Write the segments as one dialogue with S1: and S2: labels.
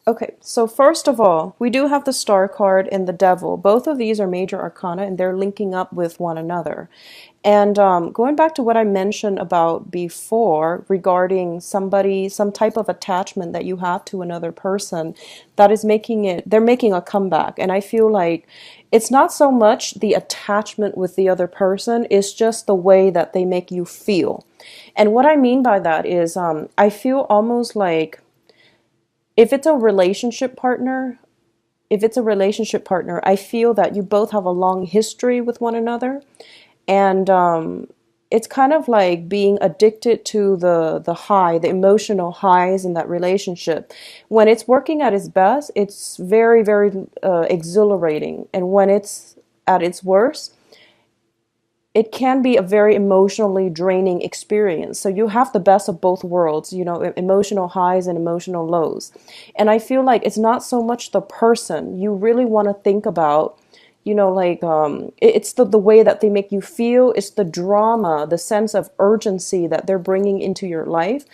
S1: Okay, so first of all, we do have the Star card and the Devil. Both of these are major arcana and they're linking up with one another. And going back to what I mentioned about before regarding somebody, some type of attachment that you have to another person, that is making it, they're making a comeback. And I feel like it's not so much the attachment with the other person, it's just the way that they make you feel. And what I mean by that is I feel almost like if it's a relationship partner, if it's a relationship partner, I feel that you both have a long history with one another, and it's kind of like being addicted to the high, the emotional highs in that relationship. When it's working at its best, it's very, very exhilarating, and when it's at its worst, it can be a very emotionally draining experience. So you have the best of both worlds, you know, emotional highs and emotional lows. And I feel like it's not so much the person. You really want to think about, you know, like it's the way that they make you feel. It's the drama, the sense of urgency that they're bringing into your life.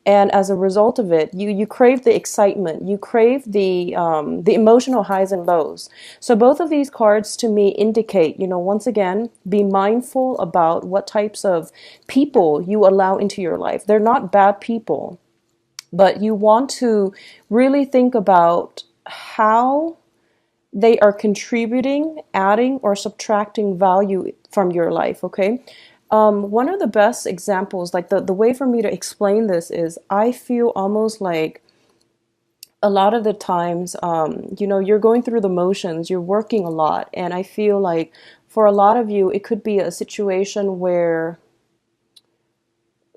S1: And as a result of it, you crave the excitement, you crave the emotional highs and lows. So both of these cards to me indicate, you know, once again, be mindful about what types of people you allow into your life. They're not bad people, but you want to really think about how they are contributing, adding, or subtracting value from your life, okay? One of the best examples, like the way for me to explain this is I feel almost like a lot of the times, you know, you're going through the motions, you're working a lot. And I feel like for a lot of you, it could be a situation where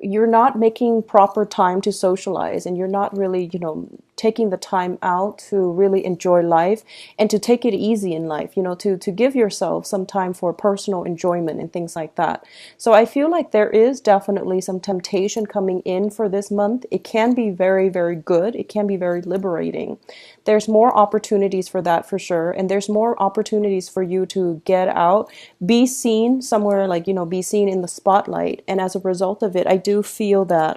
S1: you're not making proper time to socialize and you're not really, you know, taking the time out to really enjoy life and to take it easy in life, you know, to give yourself some time for personal enjoyment and things like that. So I feel like there is definitely some temptation coming in for this month. It can be very, very good. It can be very liberating. There's more opportunities for that for sure. And there's more opportunities for you to get out, be seen somewhere, like, you know, be seen in the spotlight. And as a result of it, I do feel that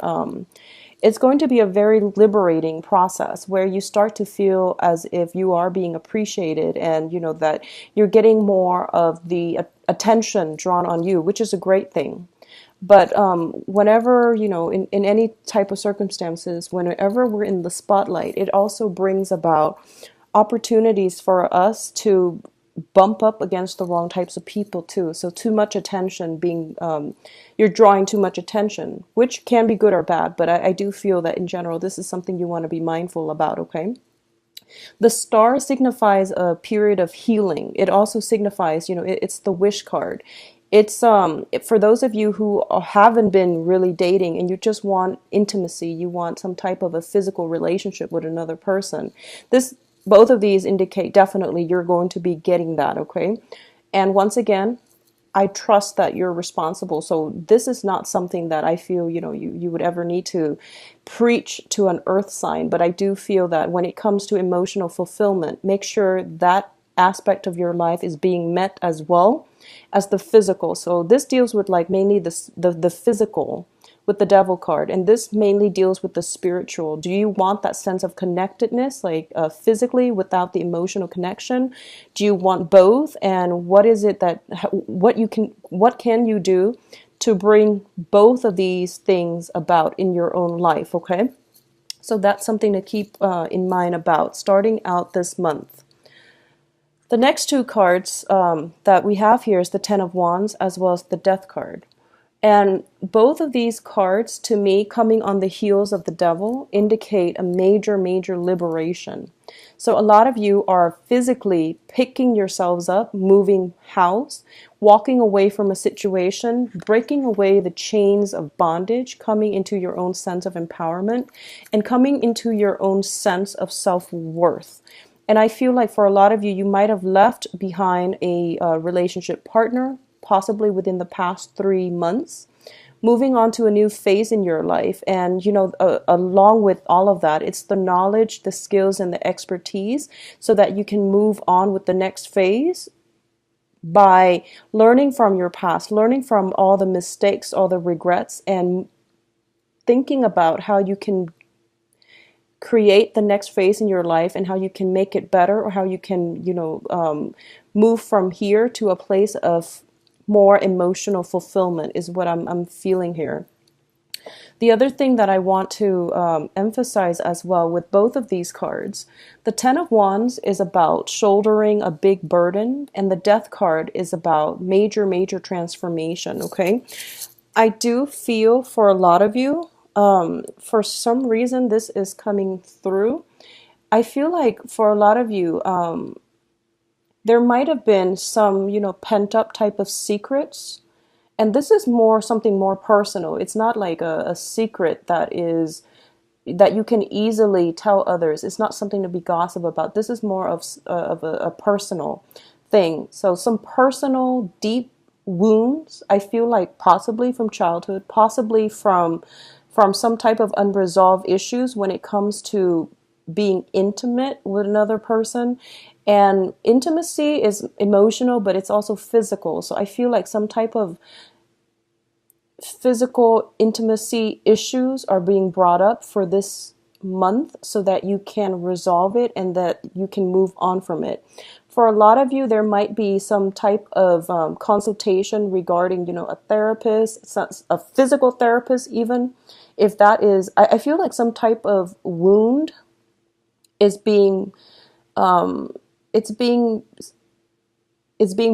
S1: it's going to be a very liberating process where you start to feel as if you are being appreciated and, you know, that you're getting more of the attention drawn on you, which is a great thing. But whenever, you know, in any type of circumstances, whenever we're in the spotlight, it also brings about opportunities for us to bump up against the wrong types of people too. So too much attention being, you're drawing too much attention, which can be good or bad. But I do feel that in general, this is something you want to be mindful about, okay? The star signifies a period of healing. It also signifies, you know, it's the wish card. It's for those of you who haven't been really dating and you just want intimacy, you want some type of a physical relationship with another person. This both of these indicate definitely you're going to be getting that, okay? And once again, I trust that you're responsible. So this is not something that I feel, you know, you would ever need to preach to an earth sign. But I do feel that when it comes to emotional fulfillment, make sure that aspect of your life is being met as well as the physical. So this deals with like mainly the physical with the devil card, and this mainly deals with the spiritual. Do you want that sense of connectedness, like physically without the emotional connection? Do you want both? And what is it that what can you do to bring both of these things about in your own life? Okay, so that's something to keep in mind about starting out this month. The next two cards that we have here is the Ten of Wands as well as the Death card. And both of these cards, to me, coming on the heels of the devil, indicate a major, major liberation. So a lot of you are physically picking yourselves up, moving house, walking away from a situation, breaking away the chains of bondage, coming into your own sense of empowerment, and coming into your own sense of self-worth. And I feel like for a lot of you, you might have left behind a relationship partner, possibly within the past 3 months, moving on to a new phase in your life. And, you know, along with all of that, it's the knowledge, the skills, and the expertise so that you can move on with the next phase by learning from your past, learning from all the mistakes, all the regrets, and thinking about how you can create the next phase in your life and how you can make it better, or how you can, move from here to a place of more emotional fulfillment is what I'm feeling here. The other thing that I want to emphasize as well with both of these cards, the Ten of Wands is about shouldering a big burden, and the Death card is about major, major transformation, okay? I do feel for a lot of you, for some reason this is coming through. I feel like for a lot of you, there might have been some, pent up type of secrets. And this is more something more personal. It's not like a secret that you can easily tell others. It's not something to be gossip about. This is more of a personal thing. So some personal deep wounds, I feel like possibly from childhood, possibly from some type of unresolved issues when it comes to being intimate with another person. And intimacy is emotional, but it's also physical. So I feel like some type of physical intimacy issues are being brought up for this month so that you can resolve it and that you can move on from it. For a lot of you, there might be some type of consultation regarding, a therapist, a physical therapist even. If that is, I feel like some type of wound is being, it's being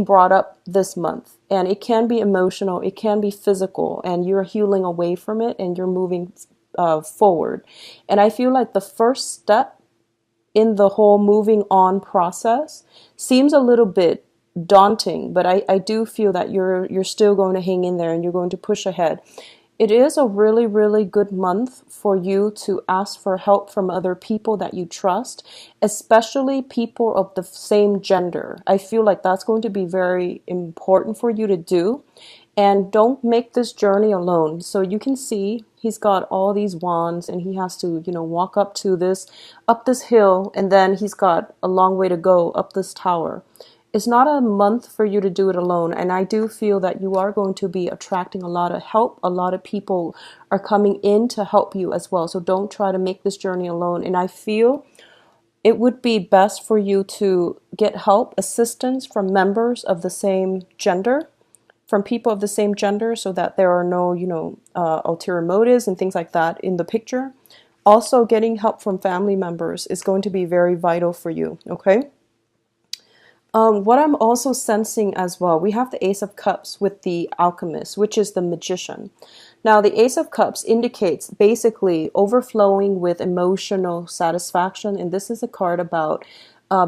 S1: brought up this month, and it can be emotional, it can be physical, and you're healing away from it and you're moving forward. And I feel like the first step in the whole moving on process seems a little bit daunting, but I do feel that you're still going to hang in there and you're going to push ahead. It is a really, really good month for you to ask for help from other people that you trust, especially people of the same gender. I feel like that's going to be very important for you to do. And don't make this journey alone. So you can see he's got all these wands and he has to, walk up this hill, and then he's got a long way to go up this tower. It's not a month for you to do it alone. And I do feel that you are going to be attracting a lot of help. A lot of people are coming in to help you as well. So don't try to make this journey alone. And I feel it would be best for you to get help, assistance from members of the same gender, from people of the same gender, so that there are no, ulterior motives and things like that in the picture. Also, getting help from family members is going to be very vital for you, okay? What I'm also sensing as well, we have the Ace of Cups with the Alchemist, which is the Magician. Now, the Ace of Cups indicates basically overflowing with emotional satisfaction, and this is a card about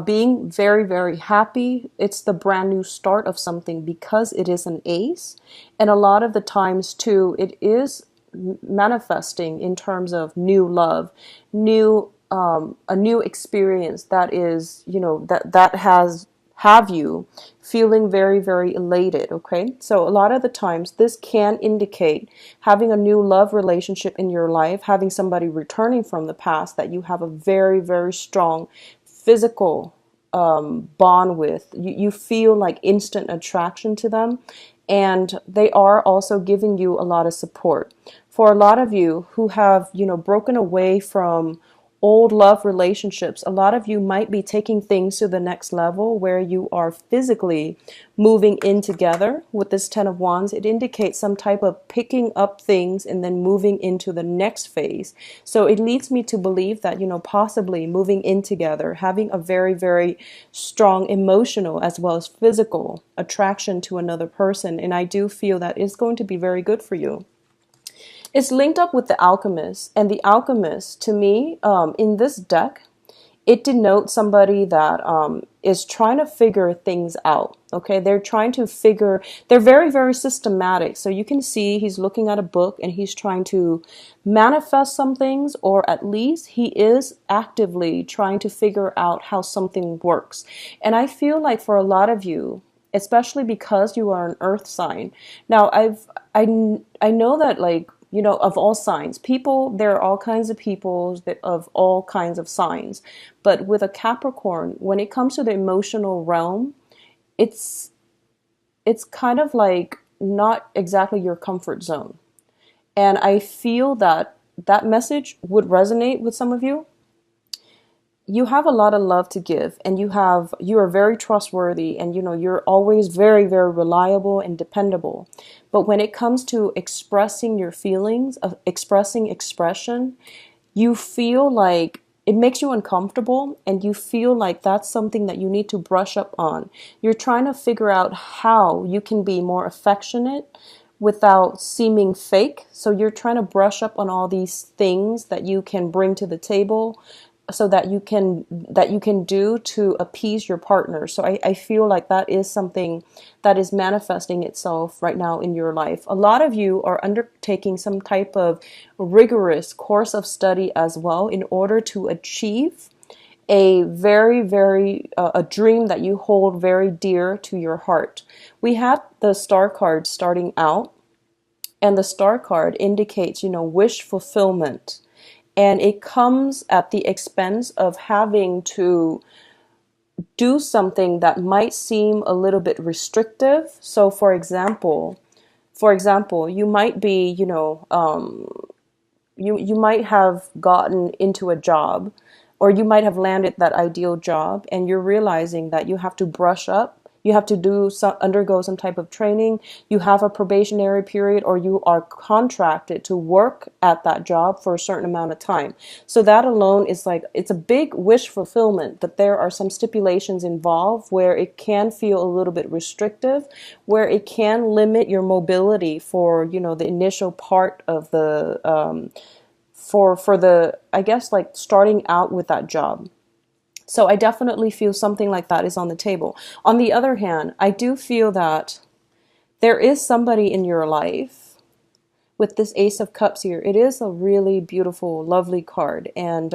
S1: being very, very happy. It's the brand new start of something because it is an ace. And a lot of the times, too, it is manifesting in terms of new love, a new experience that is, that has have you feeling very, very elated, okay? So a lot of the times this can indicate having a new love relationship in your life, having somebody returning from the past that you have a very, very strong physical bond with. You feel like instant attraction to them, and they are also giving you a lot of support. For a lot of you who have, broken away from old love relationships, a lot of you might be taking things to the next level where you are physically moving in together with this Ten of Wands. It indicates some type of picking up things and then moving into the next phase. So it leads me to believe that, possibly moving in together, having a very, very strong emotional as well as physical attraction to another person. And I do feel that it's going to be very good for you. It's linked up with the Alchemist, and the Alchemist, to me, in this deck, it denotes somebody that is trying to figure things out, okay? They're very, very systematic. So you can see he's looking at a book and he's trying to manifest some things, or at least he is actively trying to figure out how something works. And I feel like for a lot of you, especially because you are an earth sign. Now, I know that, like, of all signs, there are all kinds of people of all kinds of signs. But with a Capricorn, when it comes to the emotional realm, it's kind of like not exactly your comfort zone. And I feel that that message would resonate with some of you. you have a lot of love to give, and you are very trustworthy, and you're always very, very reliable and dependable. But when it comes to expressing your feelings, expressing expression, you feel like it makes you uncomfortable, and you feel like that's something that you need to brush up on. You're trying to figure out how you can be more affectionate without seeming fake. So you're trying to brush up on all these things that you can bring to the table, so that you can do to appease your partner. So I feel like that is something that is manifesting itself right now in your life. A lot of you are undertaking some type of rigorous course of study as well, in order to achieve a very, very a dream that you hold very dear to your heart. We have the star card starting out, and the star card indicates, wish fulfillment. And it comes at the expense of having to do something that might seem a little bit restrictive. So for example, you might be, you might have gotten into a job, or you might have landed that ideal job, and you're realizing that you have to brush up, you have to undergo some type of training, you have a probationary period, or you are contracted to work at that job for a certain amount of time. So that alone is like, it's a big wish fulfillment, but there are some stipulations involved where it can feel a little bit restrictive, where it can limit your mobility for, the initial part of the for the, I guess, like starting out with that job. So I definitely feel something like that is on the table. On the other hand, I do feel that there is somebody in your life with this Ace of Cups here. It is a really beautiful, lovely card, and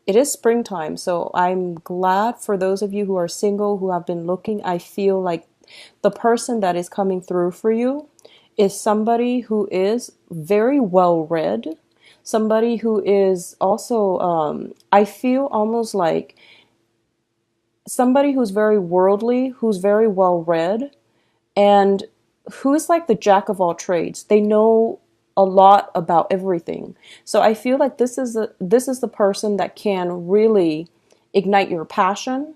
S1: it is springtime. So I'm glad for those of you who are single, who have been looking. I feel like the person that is coming through for you is somebody who is very well read, somebody who is also, I feel almost like somebody who's very worldly, who's very well read, and who's like the jack of all trades. They know a lot about everything. So I feel like this is the person that can really ignite your passion,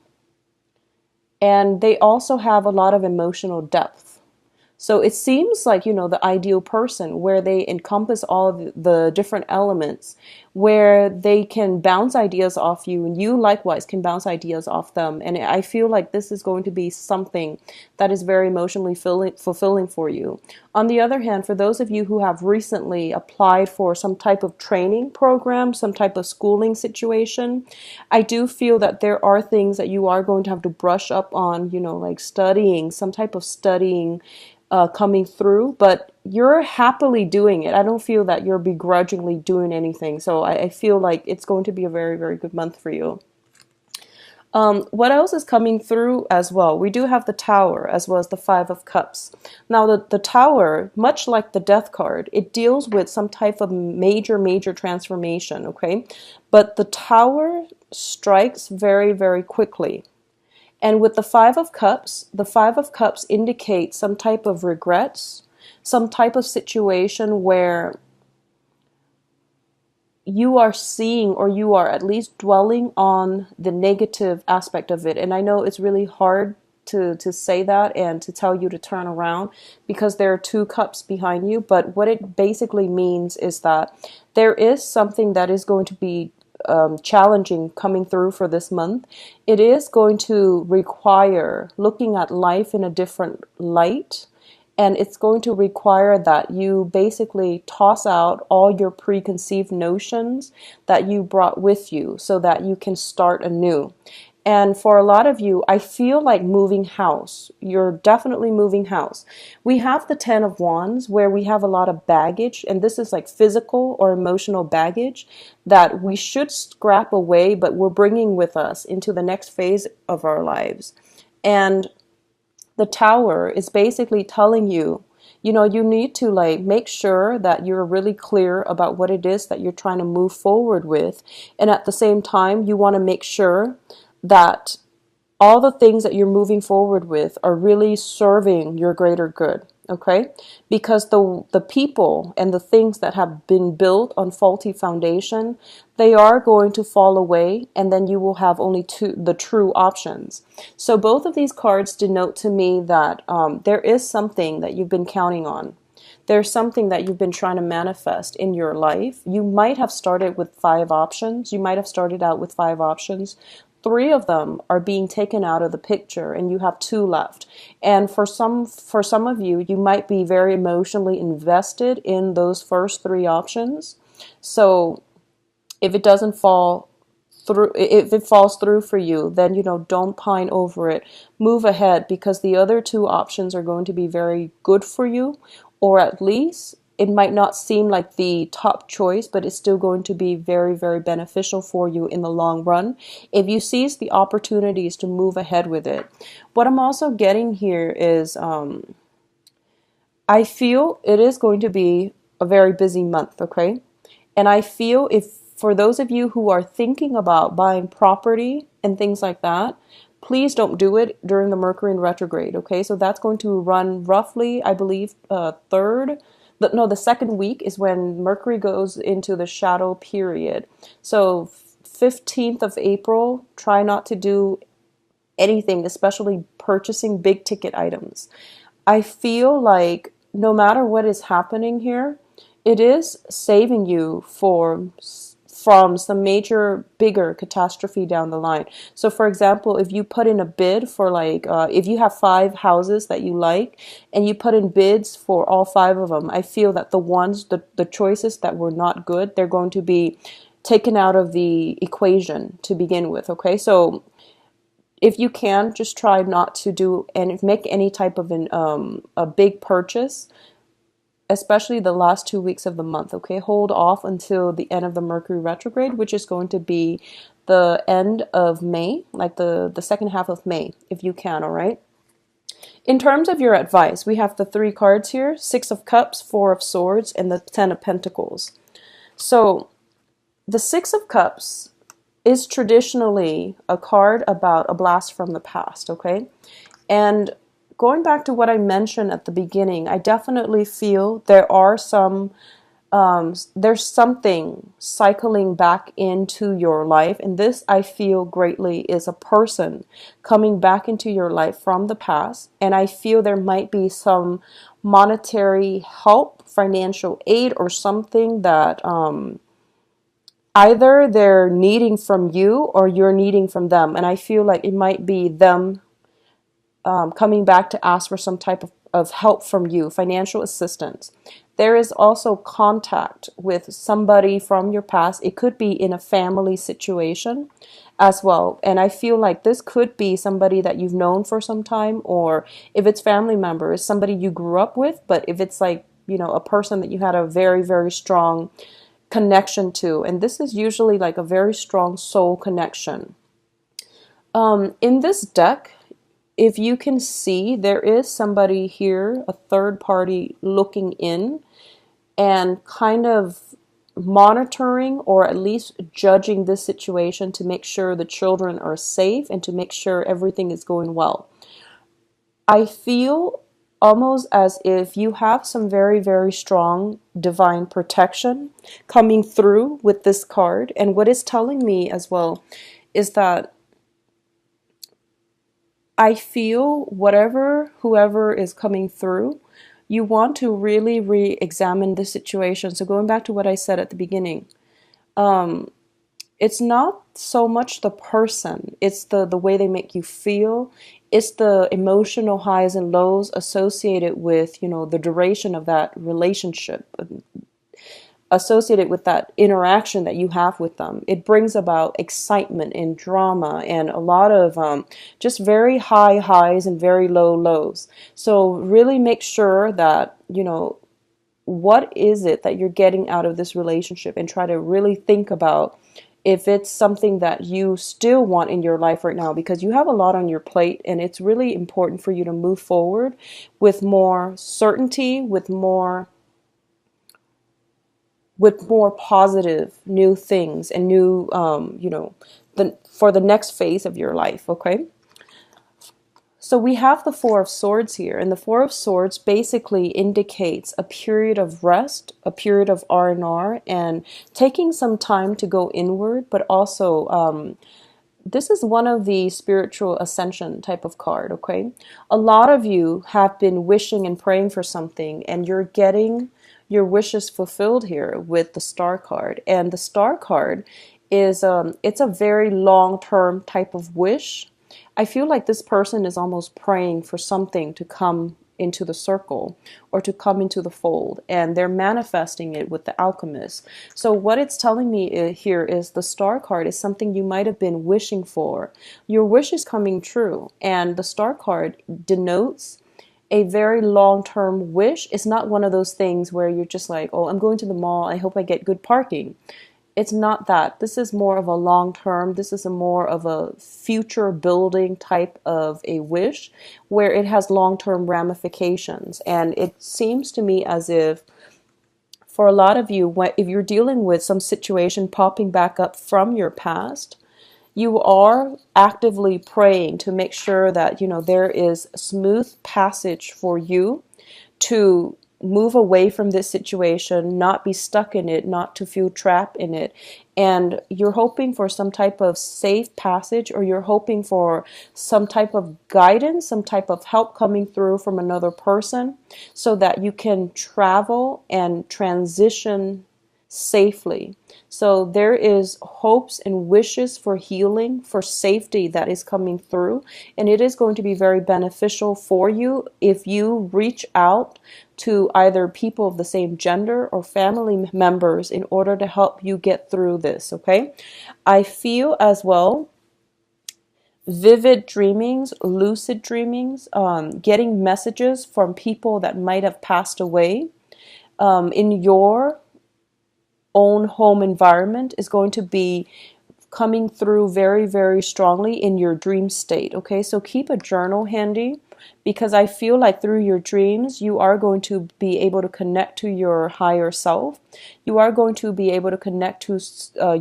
S1: and they also have a lot of emotional depth. So it seems like, the ideal person, where they encompass all the different elements, where they can bounce ideas off you, and you likewise can bounce ideas off them. And I feel like this is going to be something that is very emotionally fulfilling for you. On the other hand, for those of you who have recently applied for some type of training program, some type of schooling situation, I do feel that there are things that you are going to have to brush up on, like studying, some type of studying coming through, but you're happily doing it. I don't feel that you're begrudgingly doing anything. So I feel like it's going to be a very, very good month for you. What else is coming through as well? We do have the Tower as well as the Five of Cups. Now, the Tower, much like the Death card, it deals with some type of major, major transformation, okay? But the Tower strikes very, very quickly. And with the Five of Cups indicates some type of regrets, some type of situation where you are seeing, or you are at least dwelling on the negative aspect of it. And I know it's really hard to say that and to tell you to turn around, because there are two cups behind you. But what it basically means is that there is something that is going to be challenging coming through for this month. It is going to require looking at life in a different light, and it's going to require that you basically toss out all your preconceived notions that you brought with you, so that you can start anew. And for a lot of you, I feel like moving house. You're definitely moving house. We have the Ten of Wands, where we have a lot of baggage, and this is like physical or emotional baggage that we should scrap away, but we're bringing with us into the next phase of our lives. And the Tower is basically telling you, you need to like make sure that you're really clear about what it is that you're trying to move forward with. And at the same time, you want to make sure that all the things that you're moving forward with are really serving your greater good. okay? Because the people and the things that have been built on faulty foundation, they are going to fall away, and then you will have only the true options. So both of these cards denote to me that there is something that you've been counting on. There's something that you've been trying to manifest in your life. You might have started with 5 options. You might have started out with 5 options. 3 of them are being taken out of the picture, and you have 2 left. And for some of you, you might be very emotionally invested in those first 3 options. So if it doesn't fall through, if it falls through for you, then, don't pine over it. Move ahead, because the other 2 options are going to be very good for you, or at least it might not seem like the top choice, but it's still going to be very, very beneficial for you in the long run if you seize the opportunities to move ahead with it. What I'm also getting here is I feel it is going to be a very busy month, okay? And I feel, if for those of you who are thinking about buying property and things like that, please don't do it during the Mercury in retrograde, okay? So that's going to run roughly, I believe, the second week is when Mercury goes into the shadow period. So 15th of April, try not to do anything, especially purchasing big ticket items. I feel like no matter what is happening here, it is saving you from some major, bigger catastrophe down the line. So for example, if you put in a bid for if you have 5 houses that you like and you put in bids for all 5 of them, I feel that the choices that were not good, they're going to be taken out of the equation to begin with, okay? So if you can, just try not to do and make any type of a big purchase, especially the last 2 weeks of the month, okay? Hold off until the end of the Mercury retrograde, which is going to be the end of May, like the second half of May, if you can, all right? In terms of your advice, we have the 3 cards here, 6 of Cups, 4 of Swords, and the 10 of Pentacles. So the 6 of Cups is traditionally a card about a blast from the past, okay? And going back to what I mentioned at the beginning, I definitely feel there's something cycling back into your life. And this, I feel greatly, is a person coming back into your life from the past. And I feel there might be some monetary help, financial aid, or something that either they're needing from you or you're needing from them. And I feel like it might be them coming back to ask for some type of help from you, financial assistance. There is also contact with somebody from your past. It could be in a family situation as well. And I feel like this could be somebody that you've known for some time, or if it's family members, somebody you grew up with. But if it's like, a person that you had a very, very strong connection to, and this is usually like a very strong soul connection. In this deck, if you can see, there is somebody here, a third party, looking in and kind of monitoring or at least judging this situation to make sure the children are safe and to make sure everything is going well. I feel almost as if you have some very, very strong divine protection coming through with this card. And what it's telling me as well is that I feel whoever is coming through, you want to really re-examine the situation. So going back to what I said at the beginning, it's not so much the person, it's the way they make you feel. It's the emotional highs and lows associated with, the duration of that relationship, associated with that interaction that you have with them. It brings about excitement and drama and a lot of just very high highs and very low lows. So really make sure that, what is it that you're getting out of this relationship, and try to really think about if it's something that you still want in your life right now, because you have a lot on your plate and it's really important for you to move forward with more certainty, with more positive new things and new, for the next phase of your life, okay? So we have the Four of Swords here, and the Four of Swords basically indicates a period of rest, a period of R&R, and taking some time to go inward, but also this is one of the spiritual ascension type of card, okay? A lot of you have been wishing and praying for something, and you're getting your wishes fulfilled here with the Star card. And the Star card is it's a very long-term type of wish. I feel like this person is almost praying for something to come into the circle or to come into the fold, and they're manifesting it with the alchemist. So what it's telling me here is the Star card is something you might have been wishing for. Your wish is coming true, and the Star card denotes a very long-term wish. It's not one of those things where you're just like, oh, I'm going to the mall, I hope I get good parking. It's not that. This is more of a long term. This is a more of a future building type of a wish where it has long term ramifications. And it seems to me as if for a lot of you, if you're dealing with some situation popping back up from your past, you are actively praying to make sure that, there is smooth passage for you to move away from this situation, not be stuck in it, not to feel trapped in it. And you're hoping for some type of safe passage, or you're hoping for some type of guidance, some type of help coming through from another person so that you can travel and transition safely. So there is hopes and wishes for healing, for safety that is coming through, and it is going to be very beneficial for you if you reach out to either people of the same gender or family members in order to help you get through this, okay? I feel as well vivid dreamings, lucid dreamings, getting messages from people that might have passed away in your own home environment is going to be coming through very, very strongly in your dream state. Okay, so keep a journal handy, because I feel like through your dreams, you are going to be able to connect to your higher self. You are going to be able to connect to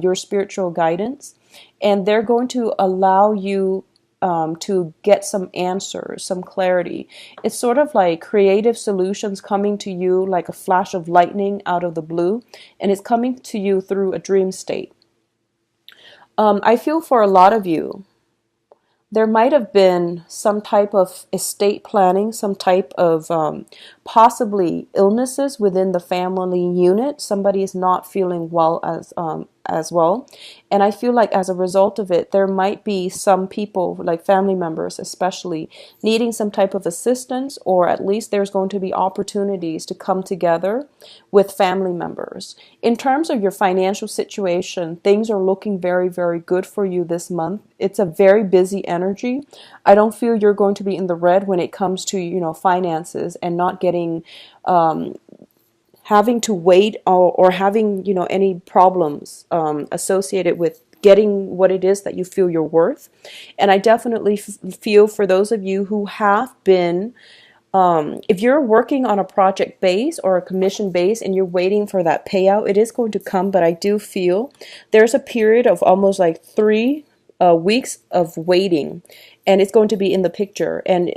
S1: your spiritual guidance, and they're going to allow you to get some answers, some clarity. It's sort of like creative solutions coming to you like a flash of lightning out of the blue, and it's coming to you through a dream state. I feel for a lot of you, there might have been some type of estate planning, some type of possibly illnesses within the family unit. Somebody is not feeling well as well. And I feel like as a result of it, there might be some people, like family members especially, needing some type of assistance, or at least there's going to be opportunities to come together with family members. In terms of your financial situation, things are looking very, very good for you this month. It's a very busy energy. I don't feel you're going to be in the red when it comes to, finances and not getting having to wait or having, any problems associated with getting what it is that you feel you're worth. And I definitely feel for those of you who have been, if you're working on a project base or a commission base and you're waiting for that payout, it is going to come. But I do feel there's a period of almost like 3 weeks of waiting, and it's going to be in the picture. And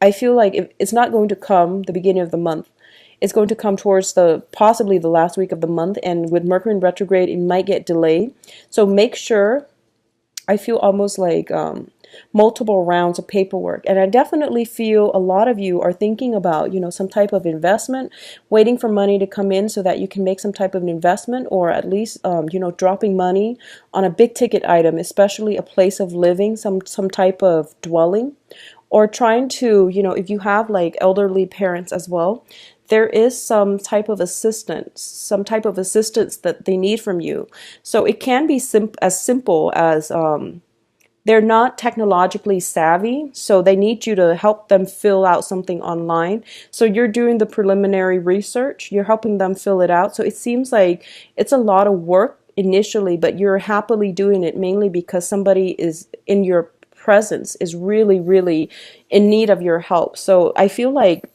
S1: I feel like it's not going to come the beginning of the month. It's going to come towards possibly the last week of the month, and with Mercury in retrograde, it might get delayed. So make sure, I feel almost like multiple rounds of paperwork. And I definitely feel a lot of you are thinking about, some type of investment, waiting for money to come in so that you can make some type of investment, or at least, dropping money on a big ticket item, especially a place of living, some type of dwelling, or trying to, if you have like elderly parents as well, there is some type of assistance that they need from you. So it can be as simple as they're not technologically savvy, so they need you to help them fill out something online. So you're doing the preliminary research, you're helping them fill it out. So it seems like it's a lot of work initially, but you're happily doing it mainly because somebody is in your presence, is really, really in need of your help. So I feel like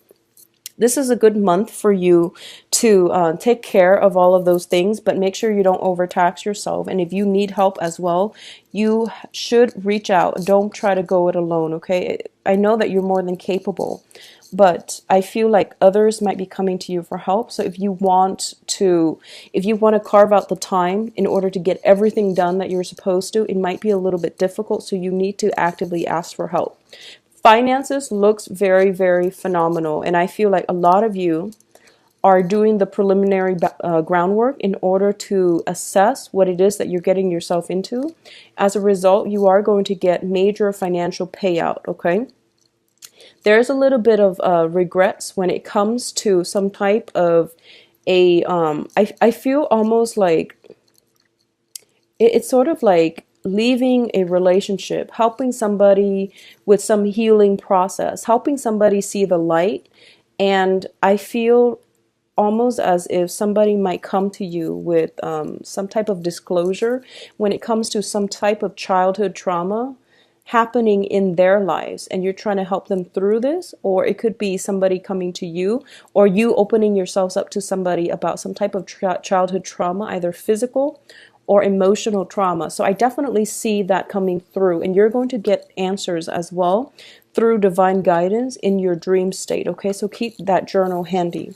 S1: This is a good month for you to take care of all of those things, but make sure you don't overtax yourself. And if you need help as well, you should reach out. Don't try to go it alone, okay? I know that you're more than capable, but I feel like others might be coming to you for help. So if you want to carve out the time in order to get everything done that you're supposed to, it might be a little bit difficult. So you need to actively ask for help. Finances looks very, very phenomenal. And I feel like a lot of you are doing the preliminary groundwork in order to assess what it is that you're getting yourself into. As a result, you are going to get major financial payout, okay? There's a little bit of regrets when it comes to some type of I feel almost like it's sort of like leaving a relationship, helping somebody with some healing process, helping somebody see the light. And I feel almost as if somebody might come to you with some type of disclosure when it comes to some type of childhood trauma happening in their lives, and you're trying to help them through this. Or it could be somebody coming to you, or you opening yourselves up to somebody about some type of childhood trauma, either physical or emotional trauma. So I definitely see that coming through, and you're going to get answers as well through divine guidance in your dream state. Okay, so keep that journal handy.